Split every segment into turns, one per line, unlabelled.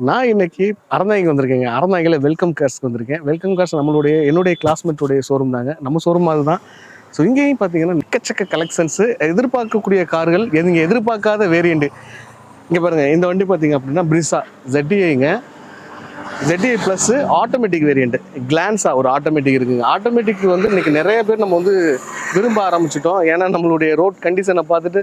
நான் இன்னைக்கு அறந்தாங்க வந்திருக்கேங்க. அறந்தாங்கில வெல்கம் கார்ஸ்க்கு வந்திருக்கேன். வெல்கம் கார்ஸ் என்னுடைய கிளாஸ்மேட்டுடைய ஷோரூம் தாங்க. நம்ம ஷோரூம் அதுதான். ஸோ இங்கேயும் பார்த்தீங்கன்னா எக்கச்சக்க கலெக்ஷன்ஸு, எதிர்பார்க்கக்கூடிய கார்கள், நீங்கள் எதிர்பார்க்காத வேரியண்ட்டு. இங்கே பாருங்கள், இந்த வண்டி பார்த்தீங்க அப்படின்னா பிரிஸா ZDIங்க. ZDI plus automatic variant. Glanza ஒரு ஆட்டோமேட்டிக் இருக்குங்க. ஆட்டோமேட்டிக் வந்து இன்றைக்கி நிறைய பேர் நம்ம வந்து விரும்ப ஆரம்பிச்சிட்டோம். ஏன்னா நம்மளுடைய ரோட் கண்டிஷனை பார்த்துட்டு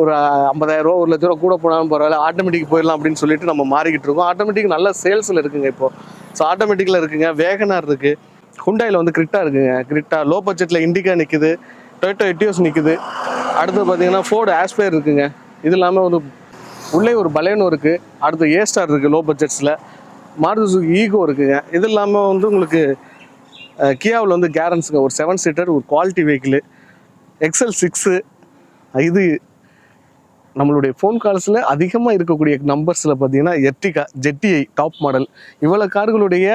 ஒரு 50,000 ரூபா 1,00,000 ரூபா கூட போனாலும் பரவாயில்ல, ஆட்டோமேட்டிக் போயிடலாம் அப்படின்னு சொல்லிட்டு நம்ம மாறிக்கிட்டு இருக்கோம். ஆட்டோமேட்டிக் நல்ல சேல்ஸில் இருக்குங்க இப்போது. ஸோ ஆட்டோமேட்டிக்கில் இருக்குங்க. வேகனார் இருக்குது, ஹுண்டாயில் வந்து கிரிட்டா இருக்குங்க. கிரிட்டா லோ பட்ஜெட்டில் இண்டிகா நிற்குது, டொயோட்டா எட்டியோஸ் நிற்குது. அடுத்து பார்த்தீங்கன்னா ஃபோர்டு ஆஸ்பயர் இருக்குங்க. இது இல்லாமல் வந்து உள்ளே ஒரு பலேனோ இருக்குது. அடுத்து ஏஸ்டார் இருக்குது லோ பட்ஜெட்ஸில். மாருதி சுசுகி ஈகோ இருக்குங்க. இது இல்லாமல் வந்து உங்களுக்கு கியாவில் வந்து கேரன்ஸுங்க, ஒரு 7 சீட்டர் ஒரு குவாலிட்டி வெஹிக்கிள். XL6 இது நம்மளுடைய ஃபோன் கால்ஸில் அதிகமாக இருக்கக்கூடிய நம்பர்ஸில் பார்த்தீங்கன்னா எர்டிகா ZDI டாப் மாடல். இவ்வளோ கார்களுடைய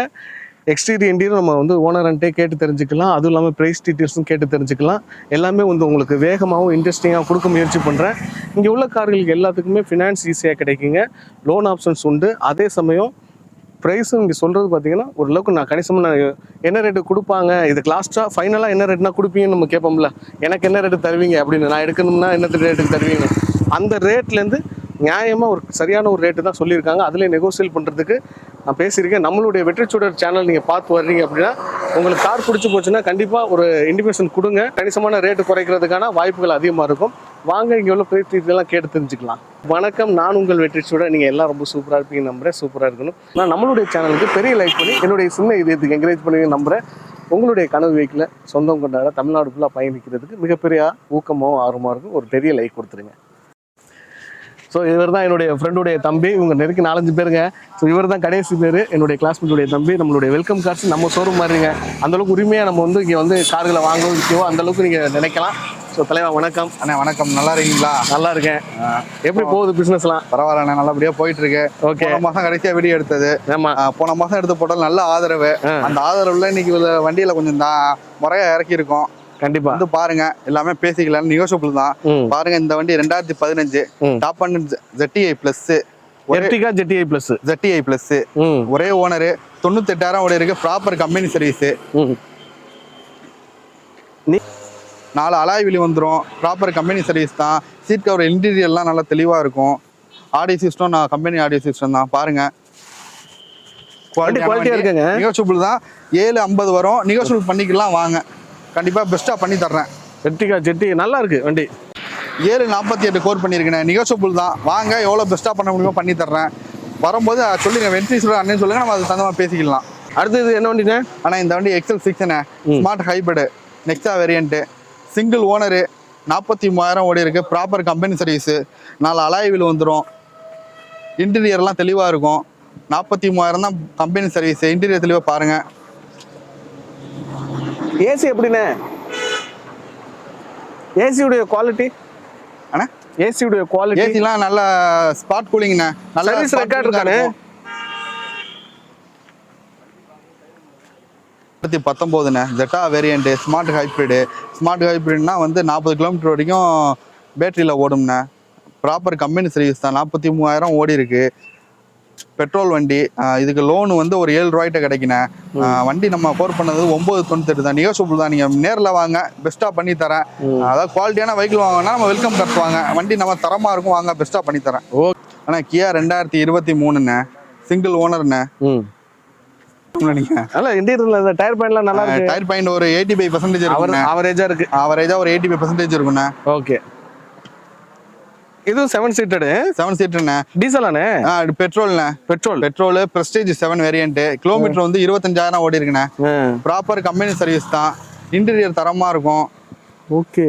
எக்ஸ்டீரியர் இன்டீரியர் நம்ம வந்து ஓனர்ன்ட்டே கேட்டு தெரிஞ்சுக்கலாம். அதுவும் இல்லாமல் ப்ரைஸ் டீட்டெயில்ஸும் கேட்டு தெரிஞ்சுக்கலாம். எல்லாமே வந்து உங்களுக்கு வேகமாகவும் இன்ட்ரெஸ்டிங்காகவும் கொடுக்க முயற்சி பண்ணுறேன். இங்கே உள்ள கார்களுக்கு எல்லாத்துக்குமே ஃபினான்ஸ் ஈஸியாக கிடைக்குங்க. லோன் ஆப்ஷன்ஸ் உண்டு. அதே சமயம் ப்ரைஸும் இங்கே சொல்கிறது பார்த்தீங்கன்னா ஓரளவுக்கு நான் கணிசமாக நான் என்ன ரேட்டு கொடுப்பாங்க, இதுக்கு லாஸ்ட்டாக ஃபைனலாக என்ன ரேட்னா கொடுப்பீங்கன்னு நம்ம கேட்போம்ல. எனக்கு என்ன ரேட்டு தருவீங்க அப்படின்னு, நான் எடுக்கணும்னா என்ன ரேட்டுக்கு தருவீங்க, அந்த ரேட்லேருந்து நியாயமாக ஒரு சரியான ஒரு ரேட்டு தான் சொல்லியிருக்காங்க. அதில் நெகோசியேட் பண்ணுறதுக்கு நான் பேசியிருக்கேன். நம்மளுடைய வெற்றிச்சூடர் சேனல் நீங்கள் பார்த்து வர்றீங்க அப்படின்னா உங்களுக்கு கார் பிடிச்சி போச்சுன்னா கண்டிப்பாக ஒரு இன்டிமேஷன் கொடுங்க. கணிசமான ரேட்டு குறைக்கிறதுக்கான வாய்ப்புகள் அதிகமாக இருக்கும். வாங்க இங்கே உள்ள பேட்டிலாம் கேட்டு தெரிஞ்சுக்கலாம். வணக்கம், நான் உங்கள் வெற்றிச்சூடர். நீங்கள் எல்லாம் ரொம்ப சூப்பராக இருப்பீங்க நம்புறேன். சூப்பராக இருக்கணும். நான் நம்மளுடைய சேனலுக்கு பெரிய லைக் பண்ணி என்னுடைய சின்ன இதயத்துக்கு என்கரேஜ் பண்ணுவீங்க நம்புறேன். உங்களுடைய கனவு வீக்கில் சொந்தம் கொண்டாட தமிழ்நாடு ஃபுல்லாக பயணிக்கிறதுக்கு மிகப்பெரிய ஊக்கமாகவும் ஆர்வமாக இருக்கும். ஒரு பெரிய லைக் கொடுத்துருங்க. ஸோ இவர் தான் என்னுடைய ஃப்ரெண்டுடைய தம்பி. இவங்க நெருக்கி 4-5 பேருங்க. ஸோ இவர் தான் கடைசி பேர், என்னுடைய கிளாஸ்மேட்டுடைய தம்பி. நம்மளுடைய வெல்கம் கார்ஸ் நம்ம ஷோரூம் மாதிரிங்க. அந்தளவுக்கு உரிமையாக நம்ம வந்து இங்கே வந்து கார்களை வாங்கவோ விற்கவோ அந்தளவுக்கு நீங்கள் நினைக்கலாம். ஸோ தலைவா வணக்கம்.
அண்ணா வணக்கம். நல்லா இருக்கீங்களா?
நல்லா இருக்கேன். எப்படி போகுது பிஸ்னஸ்லாம்?
பரவாயில்லண்ணா, நல்லபடியாக போயிட்டு இருக்கு.
ஓகே.
போன மாதம் கடைசியாக வீடியோ எடுத்தது.
ஆமாம்,
போன மாதம் எடுத்து போட்டால் நல்ல ஆதரவு. அந்த ஆதரவுல இன்னைக்கு வண்டியில் கொஞ்சம் முறையாக இறக்கி இருக்கோம்.
கண்டிப்பா
வந்து பாருங்க, எல்லாமே பேசிக்கலாம், நிகோஷியபிள் தான். பாருங்க, இந்த வண்டி 2015 top and ZDI plus,
Ertiga ZDI plus,
ZDI plus, ஒரே ஓனரு, 98,000 ஓடி இருக்கு. Proper company service. 4 alloy wheel வந்துடும். ப்ராப்பர் கம்பெனி சர்வீஸ் தான். சீட் கவர் இன்டீரியர்லாம் நல்லா தெளிவாக இருக்கும். ஆடியோ சிஸ்டம் நான் கம்பெனி ஆடியோ சிஸ்டம் தான். பாருங்க,
குவாலிட்டியா இருக்குங்க.
நிகோஷியபிள் தான். 750 வரும். நிகோஷியபிள் பண்ணிக்கலாம், வாங்க. கண்டிப்பாக பெஸ்ட்டாக பண்ணி தர்றேன்.
எர்டிகா ZDI நல்லா இருக்கு வண்டி.
748 கோர் பண்ணியிருக்கேன். நிகோஷியபிள் தான், வாங்க. எவ்வளோ பெஸ்ட்டாக பண்ண முடியுமோ பண்ணி தர்றேன். வரும்போது சொல்லுங்க, வெற்றி சொல்ல அண்ணன் சொல்லுங்க, நம்ம அது தந்தமாக பேசிக்கலாம்.
அடுத்தது என்ன வண்டிண்ணே?
ஆனால் இந்த வண்டி XL6 smart hybrid Nexa variant, single owner, 43,000 ஓடி இருக்கு. Proper company service. 4 alloy wheel வந்துடும். இன்டீரியர்லாம் தெளிவாக இருக்கும். 43,000 தான் கம்பெனி சர்வீஸ். இன்டீரியர் தெளிவாக பாருங்கள்.
ஏசி எப்படிண்ணே? ஏசியுடைய குவாலிட்டி
அண்ணா,
ஏசியுடைய குவாலிட்டி
ஏசிலாம் நல்ல ஸ்பாட் கூலிங்ண்ணே. நல்ல
சர்வீஸ் ரெக்கார்ட் இருக்கானே.
2019 Jetta variant smart hybrid. Smart ஹைப்ரிட்னா வந்து 40 கிலோமீட்டர் வரைக்கும் பேட்டரியில் ஓடும்ண்ணே. ப்ராப்பர் கம்பெனி சர்வீஸ் தான். 43,000 ஓடி இருக்கு. பெட்ரோல் வண்டி. இதுக்கு லோனு வந்து ஒரு 7 ரூபாய்கிட்ட கிடைக்குண்ணே. வண்டி நம்ம கோர் பண்ணது 998 தான். நிகோஷியபிள் தான். நீங்கள் நேரில் வாங்க, பெஸ்ட்டாக பண்ணி தரேன். அதாவது குவாலிட்டியான வெஹிக்கிள் வாங்கினா நம்ம வெல்கம் கட்டுவாங்க. வண்டி நம்ம தரமாக இருக்கும், வாங்க, பெஸ்ட்டாக பண்ணி தரேன்.
ஓகே.
ஆனால் கியா 2023 சிங்கிள் ஓனர்ண்ணே.
டயர் பாயிண்ட்லாம் நல்லா இருக்கு.
டயர் பாயிண்ட் ஒரு 85% இருக்கு.
ஆவரேஜா இருக்கு.
ஆவரேஜா ஒரு 85% இருக்குண்ணே.
ஓகே. இது 7 சீட்டர்ண்ணே. டீசலானே?
பெட்ரோல்ண்ணே. Petrol Prestige 7 variant. கிலோமீட்டர் வந்து 25,000 ஓடி இருக்குண்ணே. ப்ராப்பர் கம்பெனி சர்வீஸ் தான். இன்டீரியர் தரமா இருக்கும்.
ஓகே.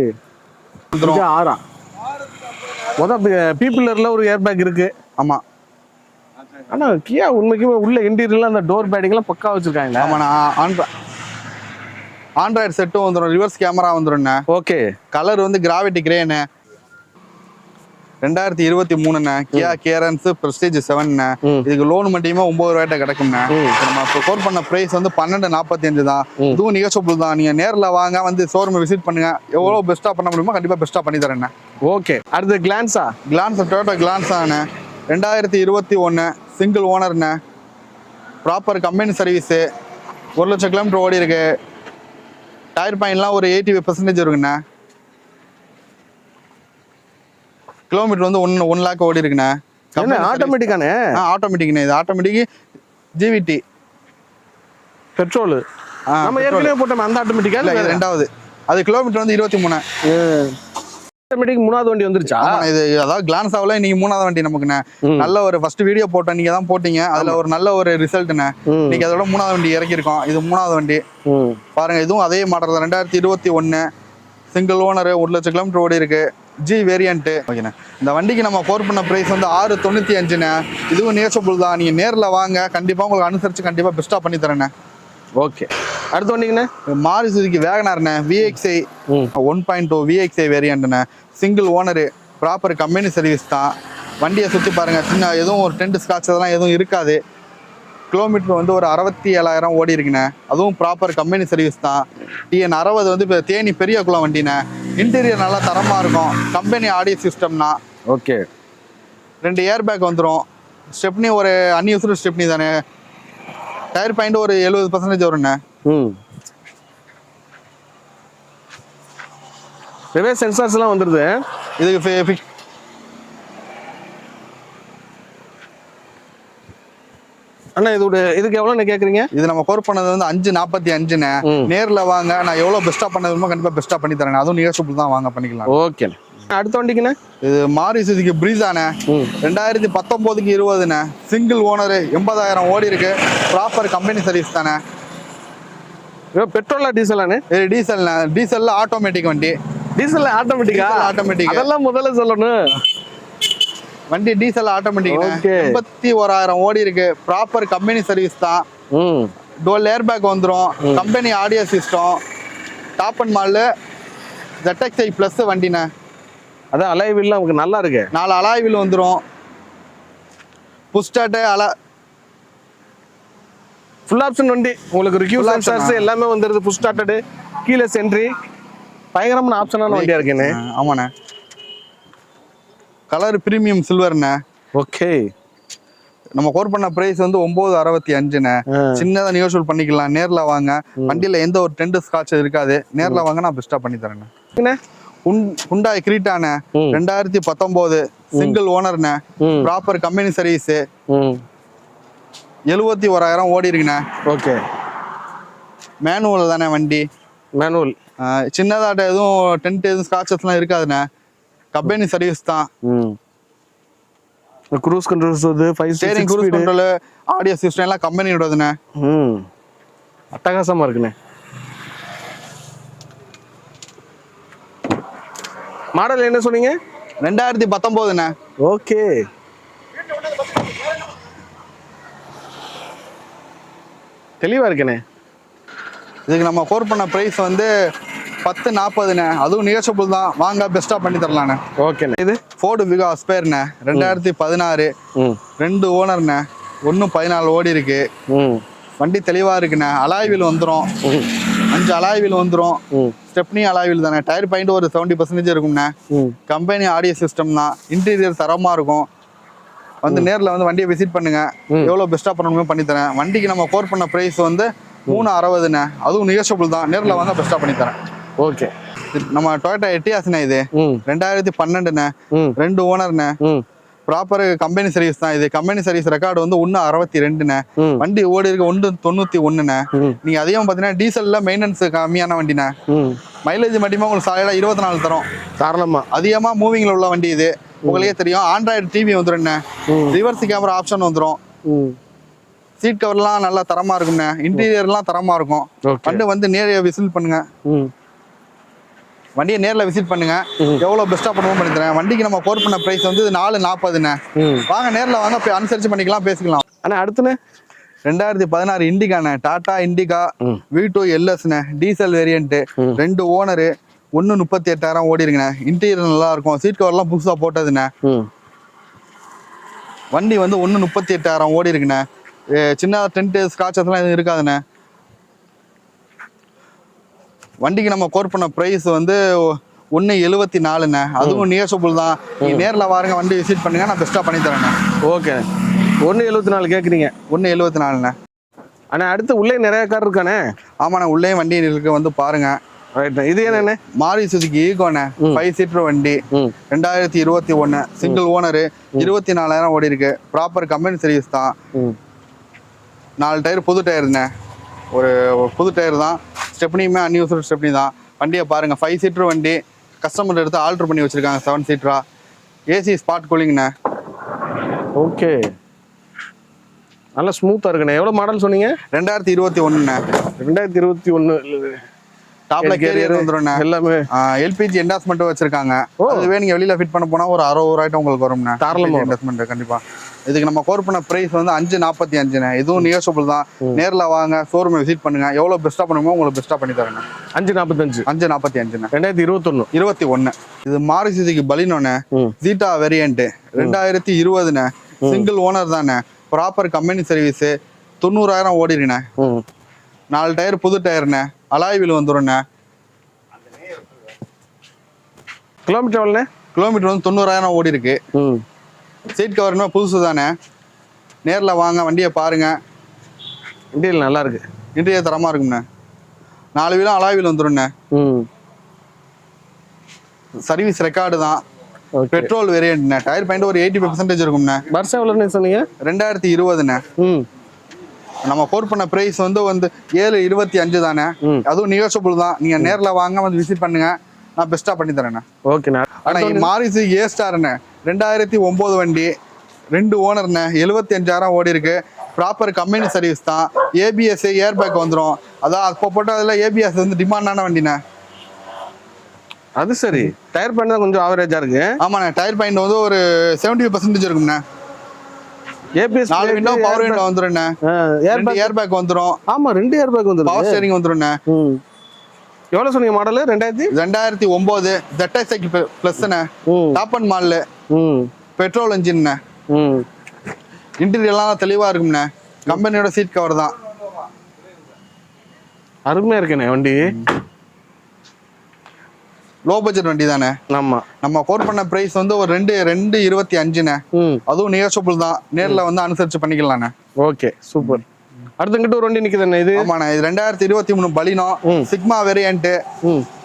6 பீப்புளர்ல ஒரு ஏர் பேக் இருக்கு.
ஆமா.
ஆனா கியா உண்மைக்குமே உள்ள இன்டீரியர்ல அந்த டோர் பேடிங்லாம் பக்கா வச்சிருக்காங்க.
ஆமாண்ணா. ஆண்ட்ராய்டு செட்டும் வந்துடும். ரிவர்ஸ் கேமரா வந்துடும்ண்ணே.
ஓகே.
கலர் வந்து கிராவிட்டி கிரேன்னு. 2023 கியா கேரன்ஸ் பிரஸ்டீஜ் 7. இதுக்கு லோன் மட்டுமே 9 ரூபாய்ட்ட கிடைக்கும்ண்ணே. நம்ம இப்போ கோட் பண்ண பிரைஸ் வந்து 1245 தான். இதுவும் நிகழ்ச்சிபிள் தான். நீங்க நேரில் வாங்க, வந்து ஷோரூம் விசிட் பண்ணுங்க. எவ்வளோ பெஸ்ட்டாக பண்ண முடியுமோ கண்டிப்பாக பெஸ்ட்டாக பண்ணி தரேண்ணே.
ஓகே. அடுத்து கிளான்ஸா?
கிளான்ஸ் டொயோட்டா கிளான்ஸாண்ணே. 2021 சிங்கிள் ஓனர்ண்ணே. ப்ராப்பர் கம்பெனி சர்வீஸு, 1,00,000 கிலோமீட்டர் ஓடி இருக்கு. டயர் பாயிண்ட்லாம் ஒரு 80% இருக்குண்ணே. கிலோமீட்டர் வந்து 1 லேக் ஓடி இருக்குண்ணே.
ஆட்டோமேட்டிக்கானே?
ஆட்டோமேட்டிக்ண்ணே. இது ஆட்டோமேட்டிக் ஜிவிடி
பெட்ரோல். நம்ம ஏற்கனவே போட்டோம் அந்த ஆட்டோமேட்டிக்கா?
இல்லை, இது ரெண்டாவது. அது கிலோமீட்டர் வந்து 23.
ஆட்டோமேட்டிக் 3வது வண்டி வந்துருச்சா?
இது அதாவது கிளான்ஸ் ஆகல, இன்னைக்கு 3வது வண்டி நமக்குண்ணே. நல்ல ஒரு ஃபர்ஸ்ட் வீடியோ போட்டோம், நீங்க தான் போட்டீங்க. அதுல ஒரு நல்ல ஒரு ரிசல்ட்ண்ணே. இன்னைக்கு அதோட 3வது வண்டி இறக்கியிருக்கோம். இது 3வது வண்டி பாருங்க. இதுவும் அதே மாடல் தான். 2021 சிங்கிள் ஓனர், 1,00,000 கிலோமீட்டர் ஓடி இருக்கு. G variant. ஓகேண்ணே. இந்த வண்டிக்கு நம்ம கோர் பண்ண பிரைஸ் வந்து 695ண்ணே. இதுவும் நேச்சபிள் தான். நீங்க நேர்ல வாங்க, கண்டிப்பா உங்களுக்கு அனுசரிச்சு கண்டிப்பா பெஸ்டா பண்ணி தரேண்ணே.
ஓகே. அடுத்து வந்தீங்கண்ணே,
மாருதி சுசுகி வேகனார்ண்ணே. VXI 1.2 VXI வேரியண்ட்ண்ணே. Single owner, proper company service தான். வண்டியை சுற்றி பாருங்க, சின்ன எதுவும் ஒரு டென்ட் ஸ்காட்ச் அதெல்லாம் எதுவும் இருக்காது. கிலோமீட்டர் வந்து ஒரு 67,000 ஓடி இருக்குண்ணே. அதுவும் ப்ராப்பர் கம்பெனி சர்வீஸ் தான். TN 60 வந்து இப்போ தேனி பெரிய குளம் வண்டிண்ணே. இன்டீரியர் நல்லா தரமாக இருக்கும். கம்பெனி ஆடியோ சிஸ்டம்னா.
ஓகே.
2 ஏர் பேக் வந்துடும். ஸ்டெப்னி ஒரு அன்யூஸ்டு ஸ்டெப்னி தானே. டயர் பாயிண்ட் ஒரு 70% வரும்ண்ணே.
ரிவர்ஸ் சென்சார்ஸ்லாம் வந்துடுது
இதுக்கு.
அண்ணா இதுக்கு எவ்வளோ கேட்குறீங்க?
இது நம்ம கோர் பண்ணது வந்து 545ண்ணே. நேரில் வாங்க, நான் எவ்வளோ பெஸ்ட்டாக பண்ணதுமோ கண்டிப்பாக பெஸ்ட்டாக பண்ணி தரேன். அதுவும் நிகழ்ச்சிப்புள் தான், வாங்க பண்ணிக்கலாம்.
ஓகே. அடுத்த வண்டிக்குண்ணே,
இது மாருதி சுசுகி ப்ரீஸாண்ணே. 2019க்கு 20ண்ணே. சிங்கிள் ஓனரு, 80,000 ஓடி இருக்கு. ப்ராப்பர் கம்பெனி சர்வீஸ் தானே.
பெட்ரோலா டீசலானே? இது
டீசல்ண்ணே. டீசல்ல ஆட்டோமேட்டிக் வண்டி.
டீசல் ஆட்டோமேட்டிக்கா?
ஆட்டோமேட்டிக்.
அதெல்லாம் முதல்ல சொல்லணும்.
வண்டி டீசல் ஆட்டோமேட்டிக். 81,000 ஓடி இருக்கு. ப்ராப்பர் கம்பெனி சர்வீஸ் தான். டோல் ஏர் பேக் வந்துடும். Company audio system. Top end model ZXi plus வண்டிண்ணே.
அதான் அலாய் வீல் நமக்கு நல்லா இருக்கு.
4 அலாய் வீல் வந்துடும். புஷ்டாட்டு
ஃபுல் ஆப்ஷன் வண்டி. உங்களுக்கு ரிக்யூ சென்சார்ஸ் எல்லாமே வந்துருது. புஷ் ஸ்டார்டட், கீலெஸ் என்ட்ரி, பயங்கரமான ஆப்ஷனான வண்டியா இருக்குண்ணே.
ஆமாண்ணே. கலர் பிரீமியம் சில்வர்ண்ணே.
ஓகே.
நம்ம கோர் பண்ண பிரைஸ் வந்து 965ண்ணே. சின்னதாக நிகழ்ச்சிகள் பண்ணிக்கலாம். நேரில் வாங்க. வண்டியில் எந்த ஒரு டென்ட் ஸ்காட்ச் இருக்காது. நேரில் வாங்க, நான் பெஸ்ட்டாக பண்ணி தரேண்ணே. ஹுண்டாய் கிரீட்டாண்ணே. 2019 சிங்கிள் ஓனர்ண்ணே. Proper company service. 71,000 ஓடி இருக்குண்ணே. ஓகே. மேனுவல் தானே வண்டி. மேனுவல். சின்னதாட்ட எதுவும் டென்ட் எதுவும் ஸ்காட்சஸ்லாம் இருக்காதுண்ணே. கம்பெனி சர்வீஸ் தான்.
க்ரூஸ் கண்ட்ரோல்ஸ் வந்து 5
steering, cruise control, audio system எல்லாம் கம்பெனியோடதுண்ணே.
அட்டகாசமா இருக்குண்ணே. மாடல் என்ன சொன்னீங்க?
2019ண்ணே.
ஓகே. தெளிவா இருக்குண்ணே.
இதுக்கு நம்ம கோர் பண்ண பிரைஸ் வந்து 1040ண்ணே. அதுவும் நிகழ்ச்சிப்புள் தான், வாங்க பெஸ்ட்டாக பண்ணி தரலாண்ணே.
ஓகேண்ணே. இது
ஃபோர்டு விகோ அஸ்பயர்ண்ணே. 2016 2 ஓனர்ண்ணே. 114 ஓடி இருக்கு. வண்டி தெளிவாக இருக்குண்ணே. அலாய் வீல் வந்துடும். 5 அலாய் வீல் வந்துடும். ஸ்டெப்னி அலாய் வீல் தானே. டயர் பாயிண்ட் ஒரு 70% இருக்கும்ண்ணே. கம்பெனி ஆடியோ சிஸ்டம் தான். இன்டீரியர் தரமாக இருக்கும். வந்து நேரில் வந்து வண்டியை விசிட் பண்ணுங்க. எவ்வளோ பெஸ்ட்டாக பண்ணணுமோ பண்ணித்தரேன். வண்டிக்கு நம்ம கோர் பண்ண ப்ரைஸ் வந்து 360ண்ணே. அதுவும் நிகழ்ச்சிப்புள் தான். நேரில் வாங்க, பெஸ்ட்டாக பண்ணித்தரேன்.
ஓகே.
நம்ம டொயோட்டா எட்டியாஸ்ண்ணே. இது 2012ண்ணே. 2 ஓனர்ண்ணே. ப்ராப்பர் கம்பெனி சர்வீஸ் தான். இது கம்பெனி சர்வீஸ் ரெக்கார்டு வந்து 162ண்ணே. வண்டி ஓடி இருக்கு 191ண்ணே. நீங்க அதிகம் பார்த்தீங்கன்னா டீசல்ல மெயின்டெனன்ஸ் கம்மியான வண்டிண்ணே. மைலேஜ் மட்டுமே உங்களுக்கு சாலையில 24 தரும். காரணமா அதிகமா மூவிங்ல உள்ள வண்டி இது. உங்களுக்கே தெரியும். ஆண்ட்ராய்டு டிவி வந்துடும்ண்ணே. ரிவர்ஸ் கேமரா ஆப்ஷன் வந்துடும். சீட் கவர்லாம் நல்லா தரமா இருக்கும்ண்ணே. இன்டீரியர்லாம் தரமா இருக்கும். வண்டி வந்து நேரில் விசிட் பண்ணுங்க. வண்டியை நேரில் விசிட் பண்ணுங்க. எவ்வளோ பெஸ்ட்டாக பண்ணுவோம் பண்ணி தரேன். வண்டிக்கு நம்ம கோர் பண்ண ப்ரைஸ் வந்து 440ண்ணே. வாங்க, நேரில் வாங்க, போய் அனுசரிச்சு பண்ணிக்கலாம், பேசிக்கலாம்.
ஆனால் அடுத்துண்ணே
2016 இண்டிகாண்ணே. டாடா இண்டிகா V2 LSண்ணே. Diesel variant. 2 ஓனரு. 138,000 ஓடி இருக்குண்ணே. இன்டீரியர் நல்லா இருக்கும். சீட் கவர்லாம் புதுசாக போட்டதுண்ணே. வண்டி வந்து 138,000 ஓடி இருக்குண்ணே. சின்ன டென்ட் ஸ்காட்சஸ்லாம் எதுவும் இருக்காதுண்ணே. வண்டிக்கு நம்ம கோர் பண்ண ப்ரைஸ் வந்து 174ண்ணே. அதுவும் நிகழ்ச்சிப்புள் தான். நீங்கள் நேரில் வாருங்க, வண்டி விசிட் பண்ணுங்க, நான் பெஸ்ட்டாக பண்ணி தரேண்ணே.
ஓகே 1.74 கேட்குறீங்க.
1.74ண்ணே.
அண்ணா அடுத்து உள்ளே நிறைய கார் இருக்கானே.
ஆமாண்ணே, உள்ளே வண்டி இருக்கு, வந்து பாருங்க.
ரைட். இது என்னண்ணே?
மாருதி சுசுகி ஈகோண்ணே, 5 சீட்டர் வண்டி, 2021 சிங்கிள் ஓனரு, 24,000 ஓடி இருக்கு. ப்ராப்பர் கம்பெனி சர்வீஸ் தான். 4 டயர் புது டயருண்ணே, ஒரு புது டயர் தான். ஸ்டெப்னியுமே அன்யூஸ்டு ஸ்டெப்னி தான். வண்டியை பாருங்க, 5 சீட்டர் வண்டி, கஸ்டமர் எடுத்து ஆல்ட்ரு பண்ணி வச்சிருக்காங்க 7 சீட்டரா. ஏசி ஸ்பாட் கூலிங்ண்ணே.
ஓகே, நல்லா ஸ்மூத்தாக இருக்குண்ணே. எவ்வளோ மாடல் சொன்னீங்க?
2021ண்ணே.
2021.
டாப்ல கேரியர் வந்துரும்ண்ணே.
எல்லாமே
எல்பிஜி என்டாஸ்மெண்ட் வச்சிருக்காங்க. அதுவே நீங்க வெளியில ஃபிட் பண்ண போனா ஒரு 60 ரூபாய்ட்டு உங்களுக்கு வரும்ண்ணே. தாராளமா என்டாஸ்மெண்ட் கண்டிப்பா. இதுக்கு நம்ம கோர் பண்ண பிரைஸ் வந்து 5.45ண்ணே. இதுவும் நியோசபிள் தான். நேர்ல வாங்க, ஷோரூம் விசிட் பண்ணுங்க. எவ்வளவு பெஸ்டா பண்ணுமோ உங்களுக்கு பெஸ்டா பண்ணி தரேன்.
5.45.
5.45ண்ணே.
2021.
இது மாருதி சுசுகி பலினோண்ணே, ஜீட்டா வேரியன்ட், 2020ண்ணே. சிங்கிள் ஓனர் தானே. ப்ராப்பர் கம்பெனி சர்வீஸ், 90,000 ஓடிருண்ணே. 4 டயர் புது டயர்ண்ணே. அலாய் வீல் வந்துடும்ண்ணே.
கிலோமீட்டர் எவ்வளோண்ணே?
கிலோமீட்டர் வந்து 90,000 ஓடி இருக்கு. சீட் கவர்னா புதுசு தானே. நேரில் வாங்க, வண்டியை பாருங்க.
இன்டீரியர் நல்லா இருக்கு.
இன்டீரியர் தரமாக இருக்கும்ண்ணே. 4 வீலும் அலாய் வீல் வந்துடும்ண்ணே. சர்வீஸ் ரெக்கார்டு தான். பெட்ரோல் வேரியன்ட்ண்ணே. டயர் பாயிண்ட் ஒரு 85% இருக்கும்ண்ணே.
வருஷம் எவ்வளோன்னு சொன்னீங்க?
2020ண்ணே. நம்ம கோர் பண்ண பிரைஸ் வந்து 7.25 தானே. அதுவும் நியோசபிள் தான். நீங்க நேர்ல வாங்க, வந்து விசிட் பண்ணுங்க. நான் பெஸ்டா பண்ணி தரேண்ணே.
ஓகேண்ணா.
ஆனா மாருதி ஏ ஸ்டார்ண்ணே, 2009 வண்டி, 2 ஓனர்ண்ணே, 75,000 ஓடி இருக்கு. ப்ராப்பர் கம்பெனி சர்வீஸ் தான். ஏபிஎஸ் ஏர் பேக் வந்துடும். அதான் அப்போ போட்டதுல ஏபிஎஸ் வந்து டிமாண்டான வண்டிண்ணே.
அது சரி. டயர் பாயிண்ட் தான் கொஞ்சம் ஆவரேஜா இருக்கு.
ஆமாண்ணே, டயர் பாயிண்ட் வந்து ஒரு 75% இருக்கும்ண்ணே.
ஏபிஎஸ்
4 விண்டோ பவர் விண்டோ வந்துரும்ண்ணே. ஏர் பேக் வந்துரும்.
ஆமா, 2 ஏர் பேக் வந்துரும்.
பவர் ஸ்டீரிங் வந்துரும்ண்ணே.
எவ்வளவு சொன்னீங்க மாடல்?
2009 ZSX பிளஸ்ண்ணே. டாப் அண்ட் மாடல், பெட்ரோல் இன்ஜின்ண்ணே. இன்டீரியர் எல்லாம் தெளிவா இருக்கும்ண்ணே. கம்பெனியோட சீட் கவர் தான்.
அருமையா இருக்குண்ணே வண்டி.
லோ பட்ஜெட் வண்டி தானே. நம்ம கோட் பண்ண பிரைஸ் வந்து ஒரு 2.25ண்ணே. அதுவும் நியோசபிள் தான். நேர்ல வந்து அனுசரிச்சு பண்ணிக்கலாண்ணே.
Okay, super. அடுத்தங்கிட்ட ஒரு வண்டி நிக்குதுண்ணே. இது
ஆமாண்ணே, இது 2023 பலினோ, சிக்மா வேரியன்ட்,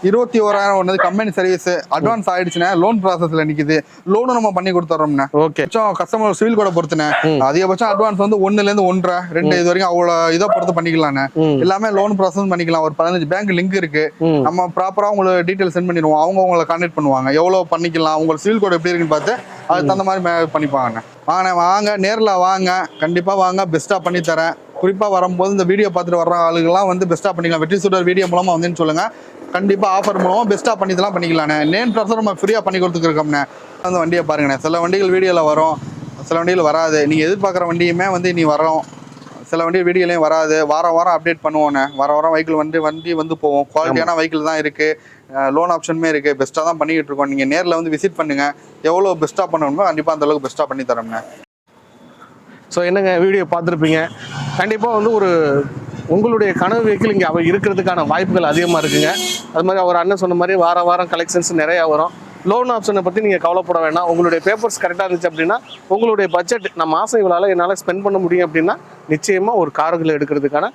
21,000 ஒன்று. கம்பெனி சர்வீஸ் அட்வான்ஸ் ஆயிடுச்சுண்ணே. லோன் ப்ராசஸ்ல நிக்குது. லோனும் நம்ம பண்ணி கொடுத்துறோம்ண்ணே.
ஓகே.
கஸ்டமர் சிவில் கூட பொறுத்துண்ணே. அதிகபட்சம் அட்வான்ஸ் வந்து 1ல இருந்து 1.5, 2 இது வரைக்கும் அவ்வளவு இதை பொறுத்து பண்ணிக்கலாண்ணே. எல்லாமே லோன் ப்ராசஸ் பண்ணிக்கலாம். ஒரு 15 பேங்க் லிங்க் இருக்கு. நம்ம ப்ராப்பரா உங்களுக்கு டீடைல் சென்ட் பண்ணிடுவோம். அவங்க உங்களை கான்டாக்ட் பண்ணுவாங்க. எவ்வளவு பண்ணிக்கலாம், உங்களுக்கு சிவில் கோட் எப்படி இருக்குன்னு பார்த்து அதுக்கு தகுந்த மாதிரி பண்ணிப்பாங்கண்ணே. வாங்க, நேர்ல வாங்க, கண்டிப்பா வாங்க, பெஸ்டா பண்ணி தரேன். குறிப்பா வரும்போது இந்த வீடியோ பார்த்துட்டு வர்ற ஆளுங்கெல்லாம் வந்து பெஸ்டா பண்ணிக்கலாம். வெற்றி சூடர் வீடியோ மூலமா வந்து சொல்லுங்க. கண்டிப்பா ஆஃபர் மூலமா பெஸ்டா பண்ணிதெல்லாம் பண்ணிக்கலாண்ணே. நேம் ட்ரான்ஸ்ஃபர் நம்ம ஃப்ரீயா பண்ணி கொடுத்துருக்கோம்ண்ணே. அந்த வண்டியை பாருங்கண்ணே. சில வண்டிகள் வீடியோல வரும், சில வண்டிகள் வராது. நீங்க எதிர்பார்க்குற வண்டியுமே வந்து இனி வரும். சில வண்டி வீடியோலையும் வராது. வாரம் அப்டேட் பண்ணுவோண்ணே. வாரம் வெஹிக்கிள் வண்டி வந்து போவோம். குவாலிட்டியான வெஹிக்கிள் தான் இருக்கு. லோன் ஆப்ஷனுமே இருக்கு. பெஸ்ட்டாக தான் பண்ணிக்கிட்டு இருக்கோம். நீங்கள் நேரில் வந்து விசிட் பண்ணுங்க. எவ்வளோ பெஸ்ட்டாக பண்ணணுமோ கண்டிப்பாக அந்த அளவுக்கு பெஸ்ட்டாக பண்ணி தரோம்ண்ணே.
ஸோ என்னங்க, வீடியோ பார்த்துருப்பீங்க. கண்டிப்பாக வந்து ஒரு உங்களுடைய கனவு வெஹிக்கிள் இங்கே அவர் இருக்கிறதுக்கான வாய்ப்புகள் அதிகமாக இருக்குங்க. அது மாதிரி அவர் அண்ணன் சொன்ன மாதிரி வாரம் கலெக்ஷன்ஸ் நிறையா வரும். லோன் ஆப்ஷனை பற்றி நீங்கள் கவலைப்பட வேண்டாம். உங்களுடைய பேப்பர்ஸ் கரெக்டாக இருந்துச்சு அப்படின்னா, உங்களுடைய பட்ஜெட் நம்ம மாதம் இவ்வளோ என்னால் ஸ்பெண்ட் பண்ண முடியும் அப்படின்னா, நிச்சயமாக ஒரு கார்கள் எடுக்கிறதுக்கான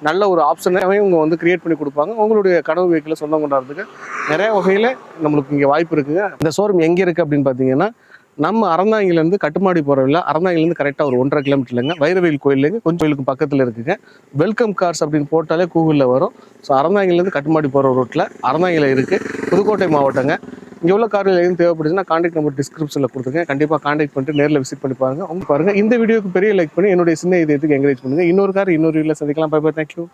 நல்ல ஒரு ஆப்ஷனாகவே இவங்க வந்து கிரியேட் பண்ணி கொடுப்பாங்க. உங்களுடைய கனவு வெஹிக்கிளை சொந்தம் கொண்டாடுறதுக்கு நிறைய வகையில் நம்மளுக்கு இங்கே வாய்ப்பு இருக்குங்க. இந்த ஷோரூம் எங்கே இருக்குது அப்படின்னு பார்த்தீங்கன்னா, நம்ம அறந்தாங்கிலேருந்து கட்டுமாடி போகிறவில்ல, அறந்தாங்கிலேருந்து கரெக்டாக ஒரு 1.5 கிலோமீட்டர்லங்க வைரவேல் கோயிலேருந்து கொஞ்சம் கோயிலுக்கு பக்கத்தில் இருக்குங்க. வெல்கம் கார்ஸ் அப்படின்னு போட்டாலே கூகுளில் வரும். ஸோ அறந்தாங்கிலேருந்து கட்டுமாடி போகிற ரோட்டில் அறந்தாங்கில இருக்குது. புதுக்கோட்டை மாவட்டங்க. இங்கே உள்ள கார்கள் எதுவும் தேவைப்படுச்சுன்னா கான்டாக்ட் நம்பர் டிஸ்கிரிப்ஷனில் கொடுத்துருங்க. கண்டிப்பாக கான்டாக்ட் பண்ணிட்டு நேரில் விசிட் பண்ணி பாருங்கள். இந்த வீடியோக்கு பெரிய லைக் பண்ணி என்னுடைய சின்ன இதயத்துக்கு என்கரேஜ் பண்ணுங்கள். இன்னொரு கார் இன்னொரு வீடியோவில் சந்திக்கலாம். Bye bye, thank you.